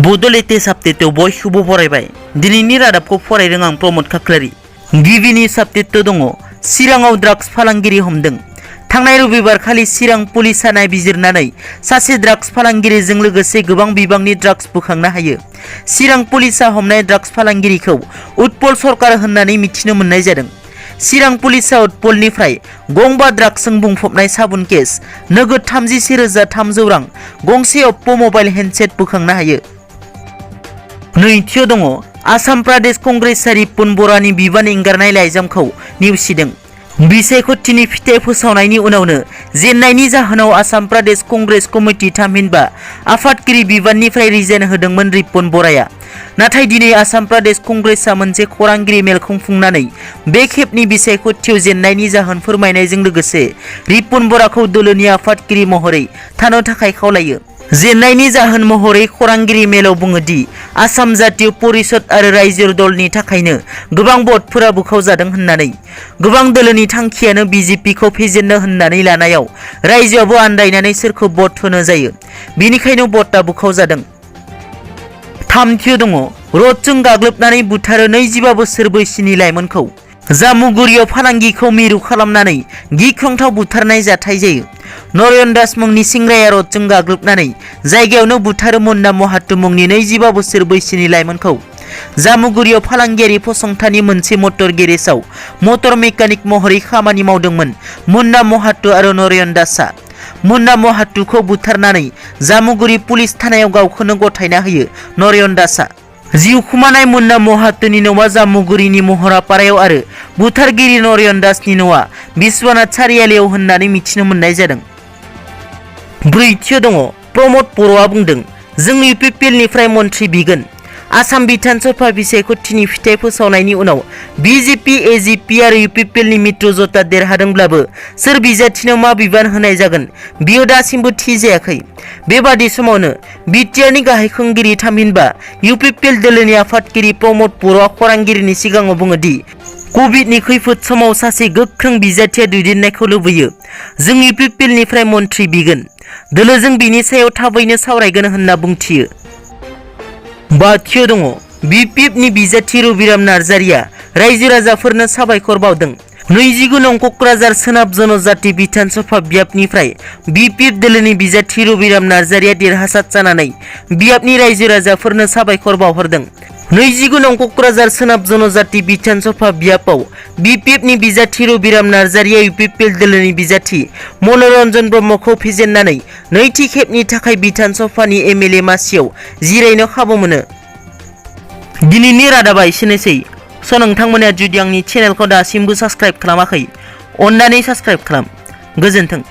Bodo latest update बयखौबो फरायबाय दिनैनि रादाबखौ फरायदों आं प्रमोद खाख्लारि गिबिनि आपडेट दङ चिराङाव ड्राग्स फालांगिरि हमदों थांनाय रबिबार खालि चिरां पुलिसआ नायबिजिरनानै सासे ड्राग्स फालांगिरिजों लोगोसे गोबां बिबांनि ड्राग्स बोखांनो हायो चिरां पुलिसआ हमनाय ड्राग्स फालांगिरिखौ उत्पल सरकार होननानै मिथिनो मोननाय जादों चिरां पुलिसआ उत्पलनिफ्राय गंबा ड्राग्सजों बुंफबनाय साबुन केस नोगोद 31,300 रां गंसे अप्पो मबाइल हेन्डसेट बोखांनो हायो नैथियाव दङ आसाम प्रदेश कंग्रेसारि रिपुन बरानि बिबान एंगारनाय लाइजामखौ नेवसिदों बिसायख'थिनि फिथाइ फोसावनायनि उनावनो जेननायनि जाहोनाव आसाम प्रदेश कंग्रेस कमिटि थामहिनबा आफादगिरि बिबाननिफ्राय रिजाइन होदोंमोन रिपुन बराया नाथाय दिनै आसाम प्रदेश कंग्रेसआ मोनसे खौरांगिरि मेल खुंफुंनानै बे खेबनि बिसायख'थियाव जेननायनि जाहोन फोरमायनायजों लोगोसे रिपुन बराखौ दोलोनि आफादगिरि महरै थानो थाखाय खावलायो जेननायनि जाहोन महरै खौरांगिरि मेलाव बुङो दि आसाम जातीय परिषद आरो रायजो दलनि थाखायनो गोबां भटफोरा बुखावजादों होननानै गोबां दोलोनि थांखियानो बिजेपिखौ फेजेननो होननानै लानायाव रायजोआबो आन्दायनानै सोरखौ भट होनो जायो बेनिखायनो भटआ बुखावजादों थामथियाव दङ रडजों गाग्लोबनानै बुथारो 25 बोसोर बैसोनि लाइमोनखौ जामुगुरियाव फालांगिखौ मिरु खालामनानै गिख्रंथाव बुथारनाय जाथाय जायो नरेन दास मुंनि सेंग्राया रडजों गाग्लोबनानै जायगायावनो बुथारो मुन्ना महातो मुंनि 25 बोसोर बैसोनि लाइमोनखौ जामुगुरियाव फालांगियारि फसंथाननि मोनसे मटर गेरेजाव मटर मेकानिक महरै खामानि मावदोंमोन मुन्ना महातो आरो नरेन दासआ मुन्ना महातोखौ बुथारनानै जामुगुरि पुलिस थानायाव गावखौनो गथायना होयो नरेन दासआ जिउ खुमानाय मुन्ना महातोनि न'आ जामुगुरिनि महरापारायाव आरो बुथारगिरि नरेन दासनि न'आ बिश्वनाथ सारियालियाव होननानै मिथिनो मोननाय जादों ब्रैथियाव दङ प्रमोद बर'आ बुंदों जों UPPL निफ्राय मन्थ्रि बिगोन आसाम बिधानसभा बिसायख'थिनि फिथाइ फोसावनायनि उनाव BJP AGP आरो UPPL नि मित्र ज'ता देरहादोंब्लाबो सोर बिजाथिनो मा बिबान होनाय जागोन बियो दासिमबो थि जायाखै बेबादि समावनो BTR नि गाहाय खुंगिरि थामहिनबा UPPL दोलोनि आफादगिरि प्रमोद बर'आ खौरांगिरिनि सिगाङाव बुङो दि कभिडनि खैफोद समाव सासे गोख्रों बिजाथिया दैदेननायखौ लुबैयो जों UPPL निफ्राय मन्थ्रि बिगोन दोलोजों बिनि सायाव थाबैनो सावरायगोन होनना बुंथियो बाथियाव दङ BPF नि बिजाथि रबिराम नार्जारिया रायजो राजाफोरनो साबायखर बावदों 29 नं क'क्राझार सोनाब जनजाति बिधानसभा बियाबनिफ्राय BPF दोलोनि बिजाथि रबिराम नार्जारिया देरहासार जानानै बियाबनि रायजो राजाफोरनो साबायखर बावहरदों 29 नं क'क्राझार सोनाब जनजाति बिधानसभा बियाबाव BPF नि बिजाथि रबिराम नार्जारिया UPPL दोलोनि बिजाथि मनरन्जन ब्रह्मखौ फेजेननानै नैथि खेबनि थाखाय बिधानसभानि MLA मासियाव जिरायनो खाबु मोनो दिनैनि रादाबा एसेनोसै नोंथांमोना जुदि आंनि चेनेलखौ दासिमबो साबस्क्राइब खालामाखै अन्नानै साबस्क्राइब खालाम गोजोन्थों।